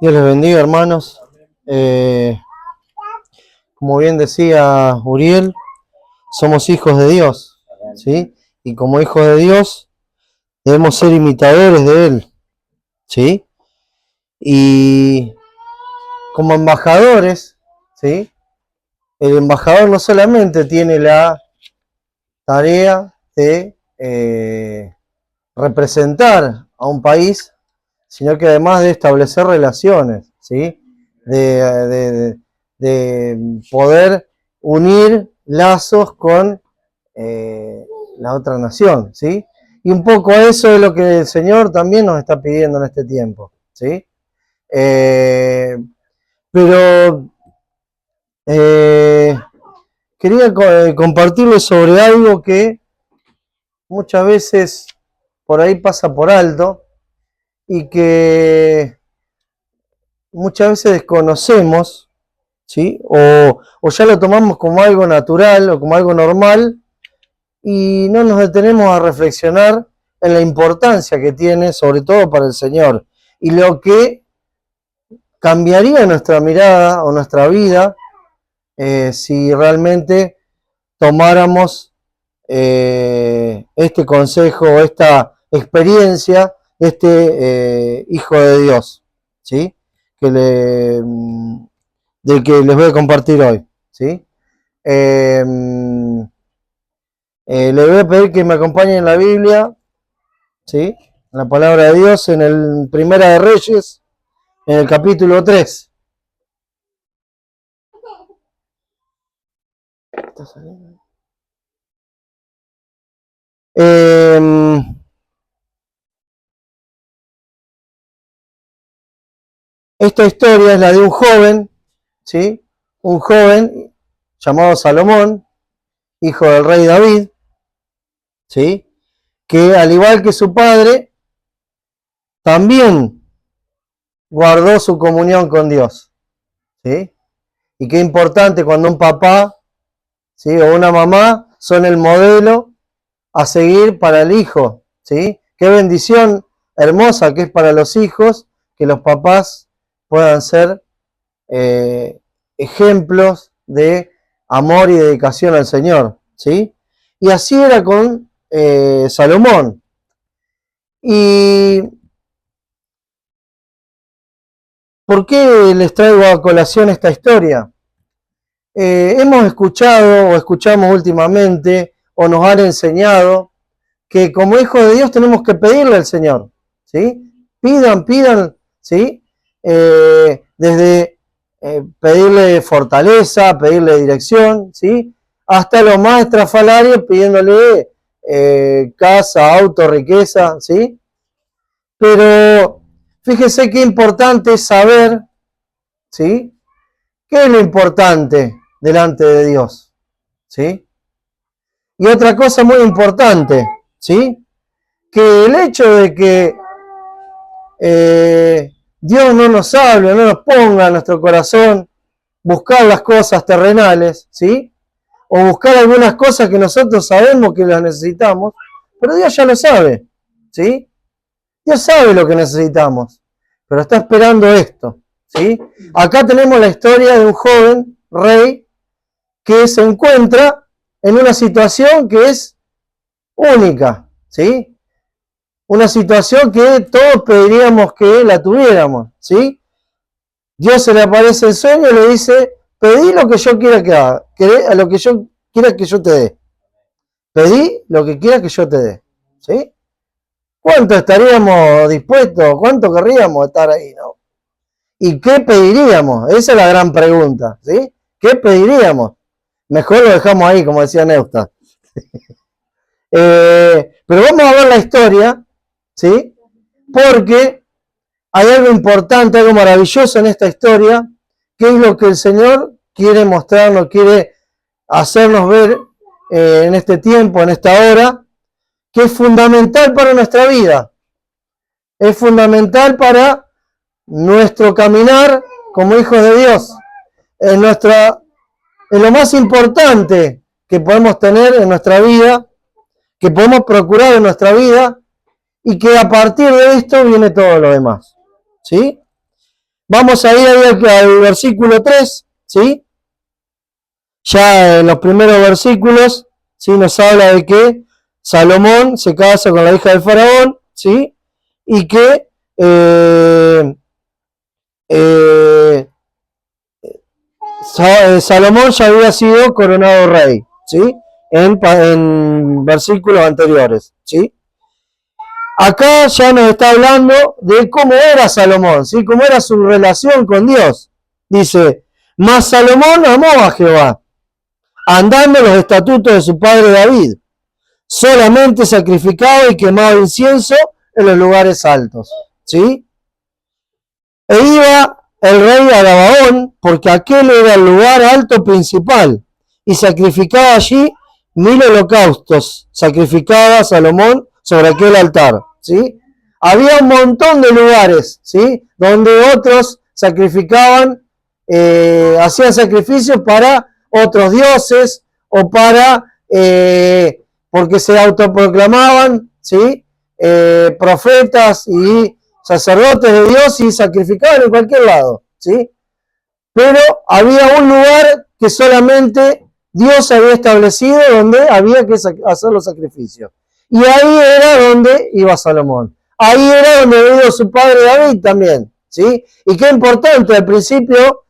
Dios les bendiga, hermanos. Como bien decía Uriel, somos hijos de Dios, ¿sí? Y como hijos de Dios debemos ser imitadores de Él, ¿sí? Y como embajadores, ¿sí? El embajador no solamente tiene la tarea de representar a un país, sino que además de establecer relaciones, ¿sí? De poder unir lazos con la otra nación, ¿sí? Y un poco eso es lo que el Señor también nos está pidiendo en este tiempo, ¿sí? Pero quería compartirles sobre algo que muchas veces por ahí pasa por alto y que muchas veces desconocemos, ¿sí? O ya lo tomamos como algo natural o como algo normal y no nos detenemos a reflexionar en la importancia que tiene, sobre todo para el Señor, y lo que cambiaría nuestra mirada o nuestra vida si realmente tomáramos este consejo, esta experiencia de este Hijo de Dios, ¿sí? Del que les voy a compartir hoy, ¿sí? Le voy a pedir que me acompañen en la Biblia, ¿sí? En la palabra de Dios, en el Primera de Reyes, en el capítulo 3. ¿Está saliendo? Esta historia es la de un joven, ¿sí? Un joven llamado Salomón, hijo del rey David, ¿sí? Que al igual que su padre, también guardó su comunión con Dios, ¿sí? Y qué importante cuando un papá, ¿sí? O una mamá son el modelo a seguir para el hijo, ¿sí? Qué bendición hermosa que es para los hijos que los papás puedan ser ejemplos de amor y dedicación al Señor, ¿sí? Y así era con Salomón. ¿Y por qué les traigo a colación esta historia? Hemos escuchado o escuchamos últimamente o nos han enseñado que como hijos de Dios tenemos que pedirle al Señor, ¿sí? Pidan, ¿sí? Desde pedirle fortaleza, pedirle dirección, ¿sí? Hasta lo más estrafalario pidiéndole casa, auto, riqueza, ¿sí? Pero fíjese qué importante es saber, ¿sí? ¿Qué es lo importante delante de Dios? ¿Sí? Y otra cosa muy importante, ¿sí? Que el hecho de que Dios no nos hable, no nos ponga en nuestro corazón buscar las cosas terrenales, ¿sí? O buscar algunas cosas que nosotros sabemos que las necesitamos, pero Dios ya lo sabe, ¿sí? Dios sabe lo que necesitamos, pero está esperando esto, ¿sí? Acá tenemos la historia de un joven rey que se encuentra en una situación que es única, ¿sí? Una situación que todos pediríamos que la tuviéramos, ¿sí? Dios se le aparece en sueño y le dice, pedí lo que yo quiera que haga, a lo que yo quiera que yo te dé. Pedí lo que quiera que yo te dé, ¿sí? ¿Cuánto estaríamos dispuestos, cuánto querríamos estar ahí, no? ¿Y qué pediríamos? Esa es la gran pregunta, ¿sí? ¿Qué pediríamos? Mejor lo dejamos ahí, como decía Neusta. Pero vamos a ver la historia, ¿sí? Porque hay algo importante, algo maravilloso en esta historia, que es lo que el Señor quiere mostrarnos, quiere hacernos ver en este tiempo, en esta hora, que es fundamental para nuestra vida, es fundamental para nuestro caminar como hijos de Dios, es lo más importante que podemos tener en nuestra vida, que podemos procurar en nuestra vida, y que a partir de esto viene todo lo demás, ¿sí? Vamos a ir ahí al versículo 3, ¿sí? Ya en los primeros versículos, ¿sí? Nos habla de que Salomón se casa con la hija del faraón, ¿sí? Y que Salomón ya había sido coronado rey, ¿sí? En versículos anteriores, ¿sí? Acá ya nos está hablando de cómo era Salomón, ¿sí? Cómo era su relación con Dios. Dice, mas Salomón amó a Jehová, andando en los estatutos de su padre David. Solamente sacrificaba y quemaba incienso en los lugares altos, ¿sí? E iba el rey a Gabaón, porque aquel era el lugar alto principal, y sacrificaba allí 1000 holocaustos, sacrificaba Salomón sobre aquel altar, ¿sí? Había un montón de lugares, ¿sí? Donde otros sacrificaban, hacían sacrificios para otros dioses o para, porque se autoproclamaban, ¿sí? Profetas y sacerdotes de Dios y sacrificaban en cualquier lado, ¿sí? Pero había un lugar que solamente Dios había establecido donde había que hacer los sacrificios. Y ahí era donde iba Salomón. Ahí era donde vivió su padre David también, ¿sí? Y qué importante, al principio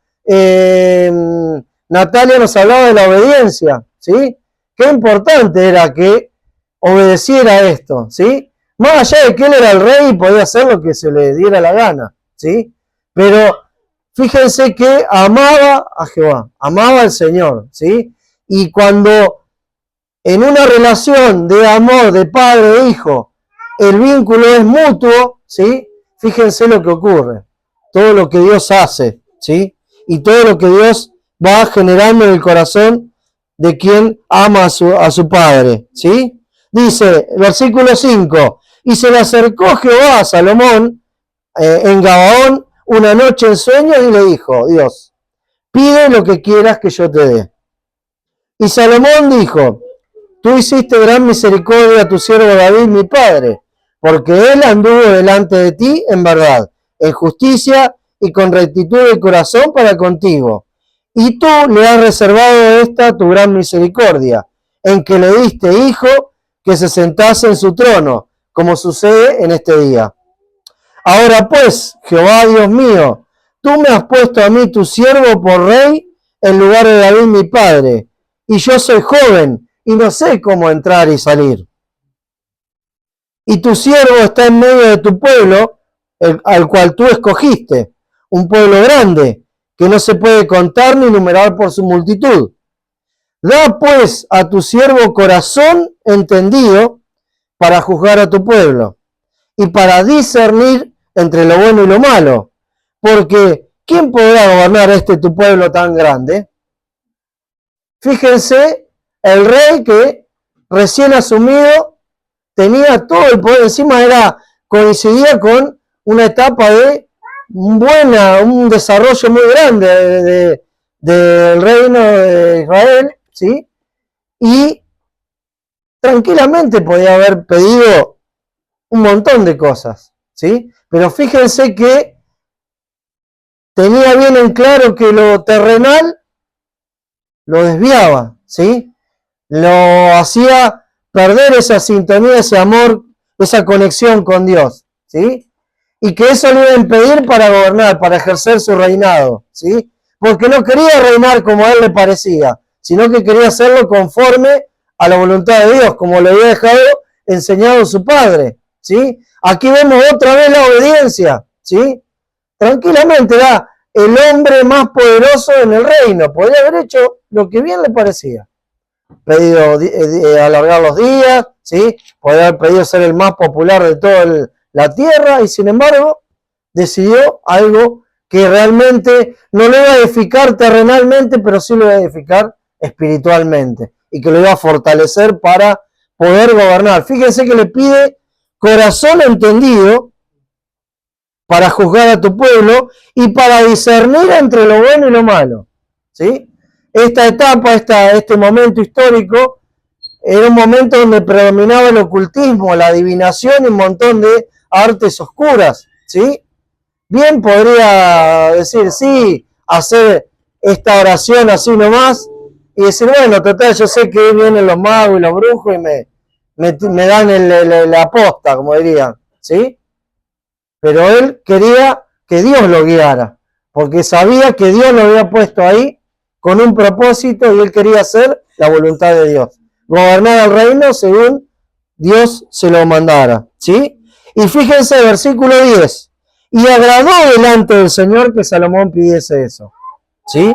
Natalia nos hablaba de la obediencia, ¿sí? Qué importante era que obedeciera esto, ¿sí? Más allá de que él era el rey y podía hacer lo que se le diera la gana, ¿sí? Pero fíjense que amaba a Jehová, amaba al Señor, ¿sí? Y cuando en una relación de amor de padre e hijo, el vínculo es mutuo, ¿sí? Fíjense lo que ocurre, todo lo que Dios hace, ¿sí? Y todo lo que Dios va generando en el corazón de quien ama a su padre, ¿sí? Dice, versículo 5, y se le acercó Jehová a Salomón en Gabaón una noche en sueños y le dijo, Dios, pide lo que quieras que yo te dé. Y Salomón dijo, tú hiciste gran misericordia a tu siervo David, mi padre, porque él anduvo delante de ti en verdad, en justicia y con rectitud de corazón para contigo. Y tú le has reservado esta tu gran misericordia, en que le diste hijo que se sentase en su trono, como sucede en este día. Ahora pues, Jehová Dios mío, tú me has puesto a mí tu siervo por rey en lugar de David mi padre, y yo soy joven y no sé cómo entrar y salir. Y tu siervo está en medio de tu pueblo, al cual tú escogiste, un pueblo grande, que no se puede contar ni numerar por su multitud. Da pues a tu siervo corazón entendido para juzgar a tu pueblo y para discernir entre lo bueno y lo malo, porque ¿quién podrá gobernar tu pueblo tan grande? Fíjense, el rey que recién asumido tenía todo el poder, encima coincidía con una etapa de un desarrollo muy grande del reino de Israel, ¿sí? Y tranquilamente podía haber pedido un montón de cosas, ¿sí? Pero fíjense que tenía bien en claro que lo terrenal lo desviaba, ¿sí? Lo hacía perder esa sintonía, ese amor, esa conexión con Dios, ¿sí? Y que eso le iba a impedir para gobernar, para ejercer su reinado, ¿sí? Porque no quería reinar como a él le parecía, sino que quería hacerlo conforme a la voluntad de Dios, como le había dejado enseñado su padre, ¿sí? Aquí vemos otra vez la obediencia, ¿sí? Tranquilamente era el hombre más poderoso en el reino, podría haber hecho lo que bien le parecía. Pedido alargar los días, ¿sí? Podría haber pedido ser el más popular de toda la tierra y sin embargo decidió algo que realmente no lo iba a edificar terrenalmente, pero sí lo iba a edificar espiritualmente y que lo iba a fortalecer para poder gobernar. Fíjense que le pide corazón entendido para juzgar a tu pueblo y para discernir entre lo bueno y lo malo, ¿sí? Esta etapa, este momento histórico, era un momento donde predominaba el ocultismo, la adivinación y un montón de artes oscuras, ¿sí? bien podría decir, sí, hacer esta oración así nomás, y decir, bueno, total, yo sé que vienen los magos y los brujos y me dan la posta, como dirían, ¿sí? Pero él quería que Dios lo guiara, porque sabía que Dios lo había puesto ahí con un propósito y él quería hacer la voluntad de Dios. Gobernar el reino según Dios se lo mandara, ¿sí? Y fíjense, versículo 10. Y agradó delante del Señor que Salomón pidiese eso, ¿sí?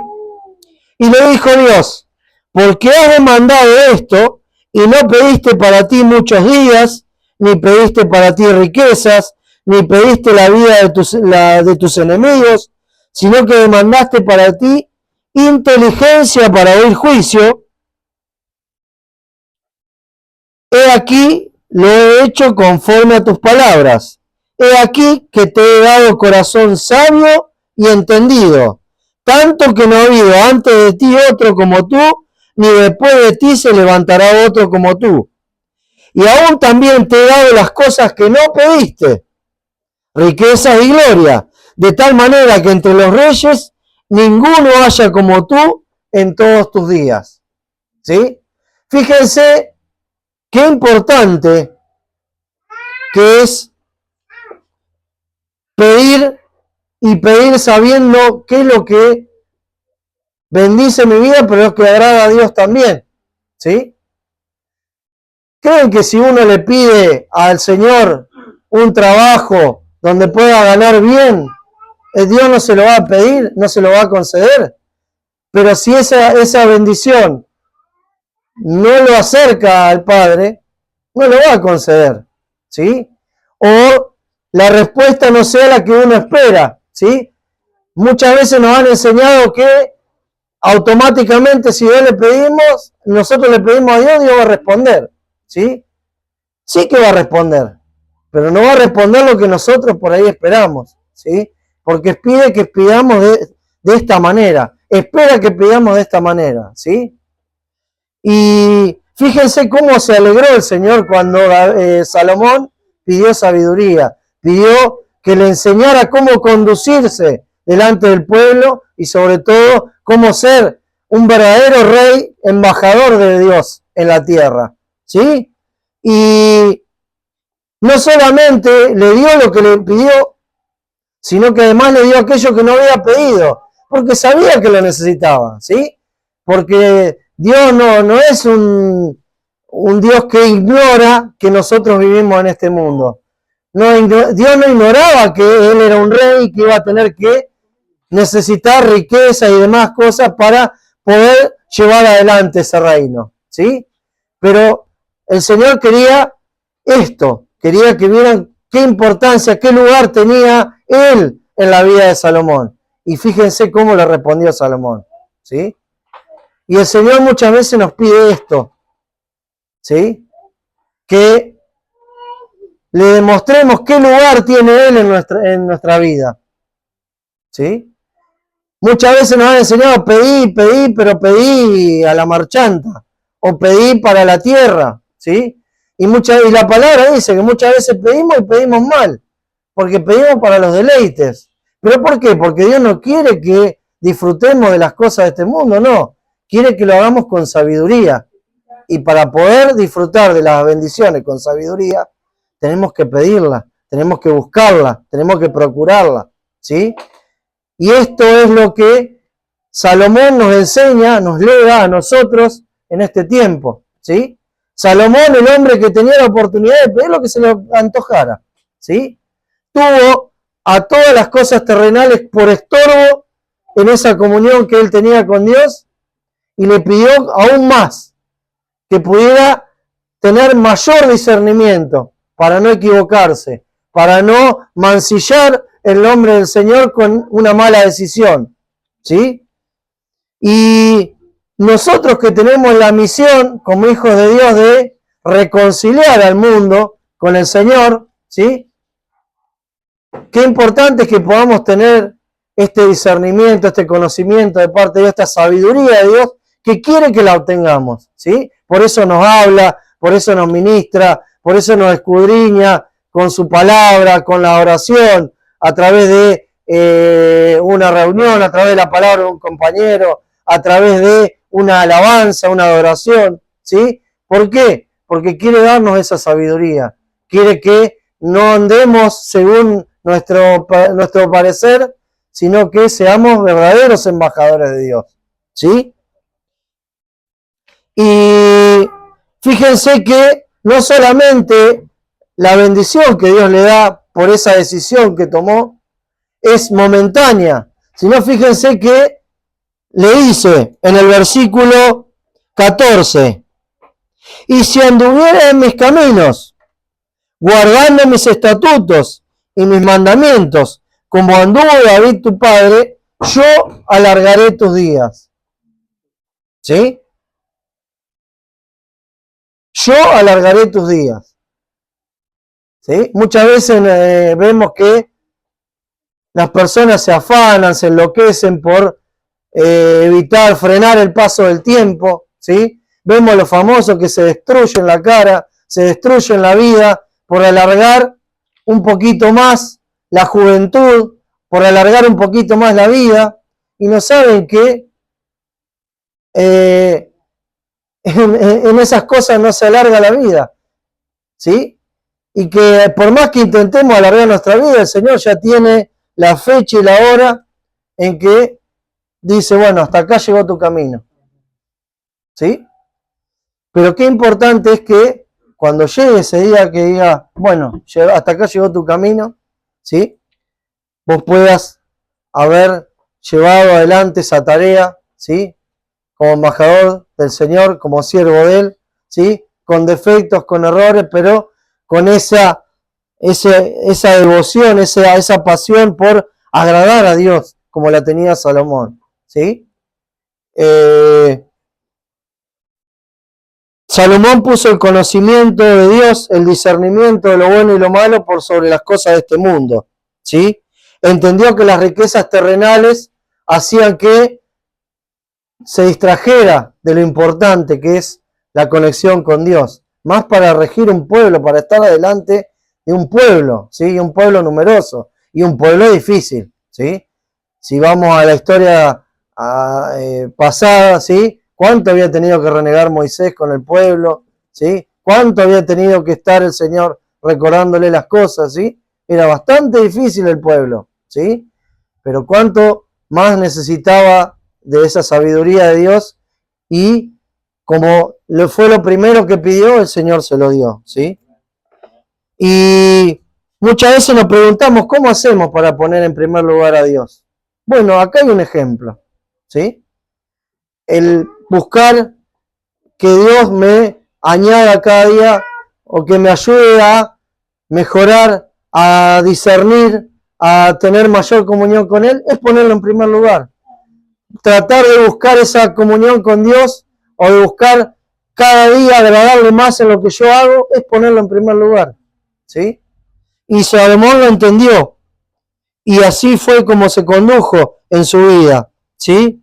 Y le dijo Dios, porque has demandado esto y no pediste para ti muchos días, ni pediste para ti riquezas, ni pediste la vida de tus enemigos, sino que demandaste para ti inteligencia para oír juicio. He aquí, lo he hecho conforme a tus palabras. He aquí que te he dado corazón sabio y entendido, tanto que no ha habido antes de ti otro como tú, ni después de ti se levantará otro como tú. Y aún también te he dado las cosas que no pediste, riquezas y gloria, de tal manera que entre los reyes ninguno haya como tú en todos tus días. ¿Sí? Fíjense qué importante que es pedir y pedir sabiendo qué es lo que bendice mi vida, pero es que agrada a Dios también. ¿Sí? ¿Creen que si uno le pide al Señor un trabajo donde pueda ganar bien, Dios no se lo va a pedir, no se lo va a conceder? Pero si esa bendición no lo acerca al Padre, no lo va a conceder, ¿sí? O la respuesta no sea la que uno espera, ¿sí? Muchas veces nos han enseñado que automáticamente si Dios le pedimos, nosotros le pedimos a Dios, Dios va a responder, ¿sí? Sí que va a responder, pero no va a responder lo que nosotros por ahí esperamos, ¿sí? Porque pide que pidamos de esta manera, espera que pidamos de esta manera, ¿sí? Y fíjense cómo se alegró el Señor cuando Salomón pidió sabiduría, pidió que le enseñara cómo conducirse delante del pueblo y sobre todo cómo ser un verdadero rey, embajador de Dios en la tierra, ¿sí? Y no solamente le dio lo que le pidió, sino que además le dio aquello que no había pedido, porque sabía que lo necesitaba, ¿sí? Porque Dios no es un Dios que ignora que nosotros vivimos en este mundo. Dios no ignoraba que Él era un rey y que iba a tener que necesitar riqueza y demás cosas para poder llevar adelante ese reino, ¿sí? Pero el Señor quería esto, quería que vieran qué importancia, qué lugar tenía Él en la vida de Salomón. Y fíjense cómo le respondió Salomón, ¿sí? Y el Señor muchas veces nos pide esto, ¿sí? Que le demostremos qué lugar tiene Él en nuestra vida, ¿sí? Muchas veces nos han enseñado pedí, pero pedí a la marchanta, o pedí para la tierra, ¿sí? Y la palabra dice que muchas veces pedimos y pedimos mal, porque pedimos para los deleites. ¿Pero por qué? Porque Dios no quiere que disfrutemos de las cosas de este mundo, no. Quiere que lo hagamos con sabiduría. Y para poder disfrutar de las bendiciones con sabiduría, tenemos que pedirla, tenemos que buscarla, tenemos que procurarla, ¿sí? Y esto es lo que Salomón nos enseña, nos lega a nosotros en este tiempo, ¿sí? Salomón, el hombre que tenía la oportunidad de pedir lo que se le antojara, ¿sí? Tuvo a todas las cosas terrenales por estorbo en esa comunión que él tenía con Dios y le pidió aún más, que pudiera tener mayor discernimiento para no equivocarse, para no mancillar el nombre del Señor con una mala decisión, ¿sí? Y nosotros que tenemos la misión como hijos de Dios de reconciliar al mundo con el Señor, ¿sí? Qué importante es que podamos tener este discernimiento, este conocimiento de parte de Dios, esta sabiduría de Dios que quiere que la obtengamos, ¿sí? Por eso nos habla, por eso nos ministra, por eso nos escudriña con su palabra, con la oración, a través de una reunión, a través de la palabra de un compañero, a través de una alabanza, una adoración, ¿sí? ¿Por qué? Porque quiere darnos esa sabiduría, quiere que no andemos según nuestro parecer, sino que seamos verdaderos embajadores de Dios, ¿sí? Y fíjense que no solamente la bendición que Dios le da por esa decisión que tomó es momentánea, sino fíjense que le dice en el versículo 14, y si anduviera en mis caminos, guardando mis estatutos y mis mandamientos, como anduvo David tu padre, yo alargaré tus días. ¿Sí? Yo alargaré tus días. ¿Sí? Muchas veces vemos que las personas se afanan, se enloquecen por evitar, frenar el paso del tiempo. ¿Sí? Vemos a los famosos que se destruyen la cara, se destruyen la vida por alargar un poquito más la juventud, por alargar un poquito más la vida, y no saben que en esas cosas no se alarga la vida, ¿sí? Y que por más que intentemos alargar nuestra vida, el Señor ya tiene la fecha y la hora en que dice, bueno, hasta acá llegó tu camino, ¿sí? Pero qué importante es que cuando llegue ese día que diga, bueno, hasta acá llegó tu camino, ¿sí? Vos puedas haber llevado adelante esa tarea, ¿sí? Como embajador del Señor, como siervo de Él, ¿sí? Con defectos, con errores, pero con esa devoción, esa pasión por agradar a Dios, como la tenía Salomón, ¿sí? Salomón puso el conocimiento de Dios, el discernimiento de lo bueno y lo malo por sobre las cosas de este mundo, ¿sí? Entendió que las riquezas terrenales hacían que se distrajera de lo importante que es la conexión con Dios, más para regir un pueblo, para estar adelante de un pueblo, ¿sí? Un pueblo numeroso y un pueblo difícil, ¿sí? Si vamos a la historia pasada, ¿sí? ¿Cuánto había tenido que renegar Moisés con el pueblo? ¿Sí? ¿Cuánto había tenido que estar el Señor recordándole las cosas? ¿Sí? Era bastante difícil el pueblo, ¿sí? Pero cuánto más necesitaba de esa sabiduría de Dios, y como fue lo primero que pidió, el Señor se lo dio, ¿sí? Y muchas veces nos preguntamos, ¿cómo hacemos para poner en primer lugar a Dios? Bueno, acá hay un ejemplo, ¿sí? El buscar que Dios me añada cada día, o que me ayude a mejorar, a discernir, a tener mayor comunión con Él, es ponerlo en primer lugar. Tratar de buscar esa comunión con Dios, o de buscar cada día agradarle más en lo que yo hago, es ponerlo en primer lugar, ¿sí? Y Salomón lo entendió, y así fue como se condujo en su vida, ¿sí?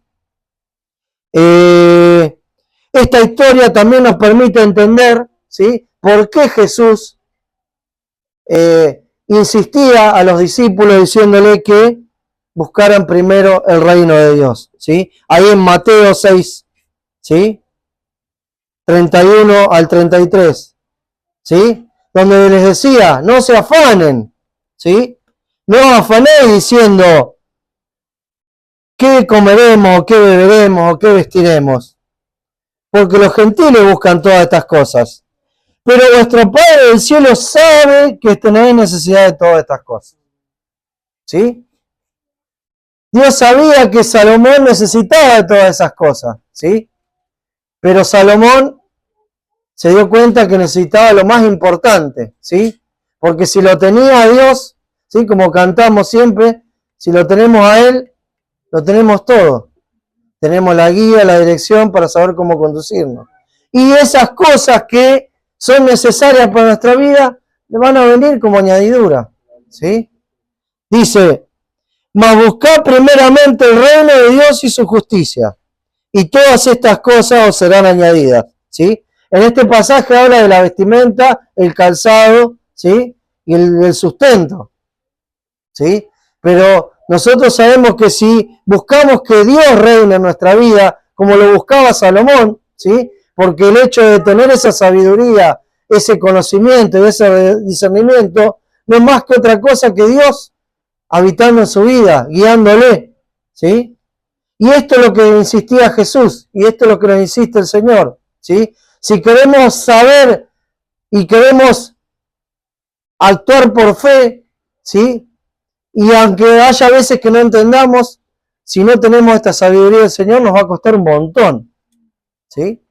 Esta historia también nos permite entender, ¿sí?, por qué Jesús insistía a los discípulos diciéndole que buscaran primero el reino de Dios, ¿sí? Ahí en Mateo 6, ¿sí? 31 al 33, ¿sí? Donde les decía, no se afanen, ¿sí? No afanéis diciendo qué comeremos, o qué beberemos, o qué vestiremos, porque los gentiles buscan todas estas cosas. Pero vuestro Padre del cielo sabe que tenéis necesidad de todas estas cosas, ¿sí? Dios sabía que Salomón necesitaba de todas esas cosas, ¿sí? Pero Salomón se dio cuenta que necesitaba lo más importante, ¿sí? Porque si lo tenía a Dios, ¿sí?, como cantamos siempre, si lo tenemos a Él, lo tenemos todo. Tenemos la guía, la dirección para saber cómo conducirnos. Y esas cosas que son necesarias para nuestra vida, le van a venir como añadidura, ¿sí? Dice, mas buscad primeramente el reino de Dios y su justicia, y todas estas cosas os serán añadidas, ¿sí? En este pasaje habla de la vestimenta, el calzado, ¿sí?, y el sustento, ¿sí? Pero Nosotros sabemos que si buscamos que Dios reine en nuestra vida, como lo buscaba Salomón, ¿sí? Porque el hecho de tener esa sabiduría, ese conocimiento y ese discernimiento, no es más que otra cosa que Dios habitando en su vida, guiándole, ¿sí? Y esto es lo que insistía Jesús, y esto es lo que nos insiste el Señor, ¿sí? Si queremos saber y queremos actuar por fe, ¿sí? Y aunque haya veces que no entendamos, si no tenemos esta sabiduría del Señor, nos va a costar un montón, ¿sí?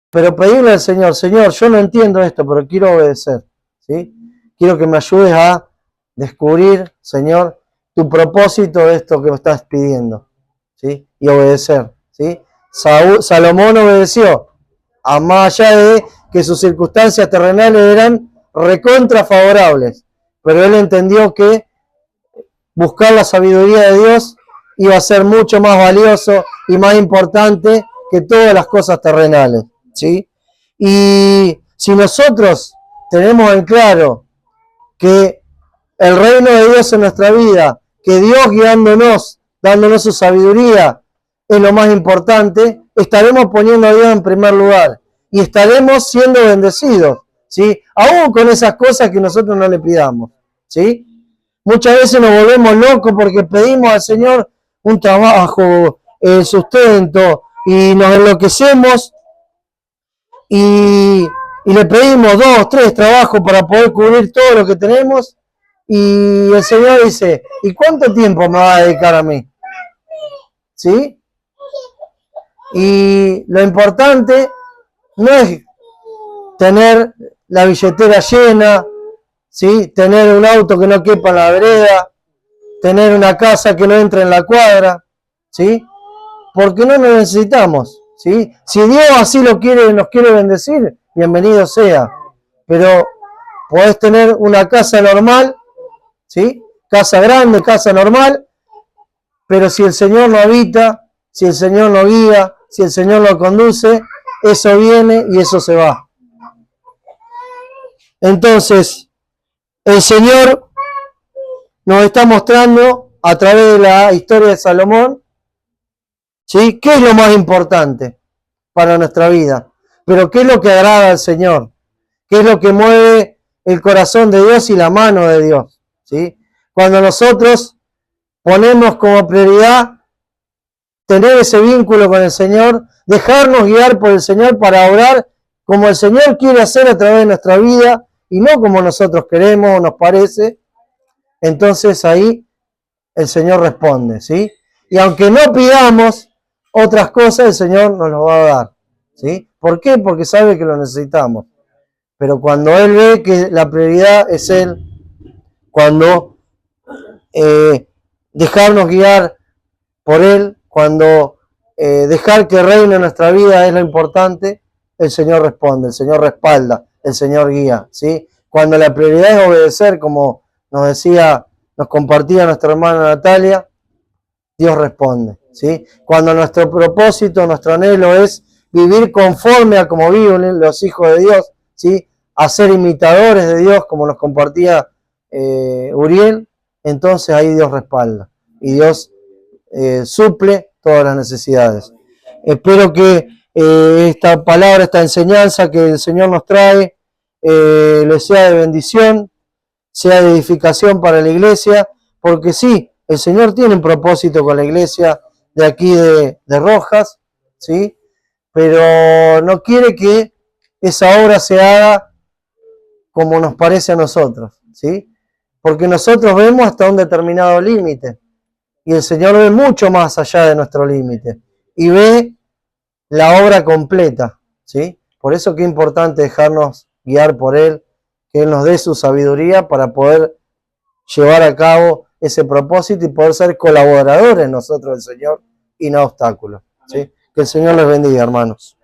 Pero pedirle al Señor, Señor, yo no entiendo esto, pero quiero obedecer, ¿sí? Quiero que me ayudes a descubrir, Señor, tu propósito de esto que me estás pidiendo, ¿sí? Y obedecer, ¿sí? Salomón obedeció, a más allá de que sus circunstancias terrenales eran recontra favorables, pero él entendió que buscar la sabiduría de Dios iba a ser mucho más valioso y más importante que todas las cosas terrenales, ¿sí? Y si nosotros tenemos en claro que el reino de Dios en nuestra vida, que Dios guiándonos, dándonos su sabiduría, es lo más importante, estaremos poniendo a Dios en primer lugar y estaremos siendo bendecidos, ¿sí? Aún con esas cosas que nosotros no le pidamos, ¿sí? Muchas veces nos volvemos locos porque pedimos al Señor un trabajo, el sustento, y nos enloquecemos y le pedimos 2, 3 trabajos para poder cubrir todo lo que tenemos. Y el Señor dice, ¿y cuánto tiempo me va a dedicar a mí? ¿Sí? Y lo importante no es tener la billetera llena, ¿sí? Tener un auto que no quepa en la vereda, tener una casa que no entre en la cuadra, ¿sí? Porque no lo necesitamos, ¿sí? Si Dios así lo quiere, nos quiere bendecir, bienvenido sea. Pero podés tener una casa normal, ¿sí? Casa grande, casa normal, pero si el Señor no habita, si el Señor no guía, si el Señor lo conduce, eso viene y eso se va. Entonces, el Señor nos está mostrando a través de la historia de Salomón, ¿sí? ¿Qué es lo más importante para nuestra vida? Pero ¿qué es lo que agrada al Señor? ¿Qué es lo que mueve el corazón de Dios y la mano de Dios? ¿Sí? Cuando nosotros ponemos como prioridad tener ese vínculo con el Señor, dejarnos guiar por el Señor para orar como el Señor quiere hacer a través de nuestra vida y no como nosotros queremos o nos parece, entonces ahí el Señor responde, ¿sí? Y aunque no pidamos otras cosas, el Señor nos lo va a dar, ¿sí? ¿Por qué? Porque sabe que lo necesitamos. Pero cuando Él ve que la prioridad es Él, cuando dejarnos guiar por Él, cuando dejar que reine nuestra vida es lo importante, el Señor responde, el Señor respalda, el Señor guía, ¿sí? Cuando la prioridad es obedecer, como nos decía, nos compartía nuestra hermana Natalia, Dios responde, ¿sí? Cuando nuestro propósito, nuestro anhelo es vivir conforme a como viven los hijos de Dios, ¿sí? A ser imitadores de Dios, como nos compartía Uriel, entonces ahí Dios respalda y Dios suple todas las necesidades. Espero que esta palabra, esta enseñanza que el Señor nos trae, les sea de bendición, sea de edificación para la iglesia, porque sí, el Señor tiene un propósito con la iglesia de aquí de Rojas, ¿sí? Pero no quiere que esa obra se haga como nos parece a nosotros, ¿sí? Porque nosotros vemos hasta un determinado límite y el Señor ve mucho más allá de nuestro límite y ve la obra completa, ¿sí? Por eso que es importante dejarnos guiar por Él, que Él nos dé su sabiduría para poder llevar a cabo ese propósito y poder ser colaboradores nosotros del Señor y no obstáculos, ¿sí? Que el Señor les bendiga, hermanos.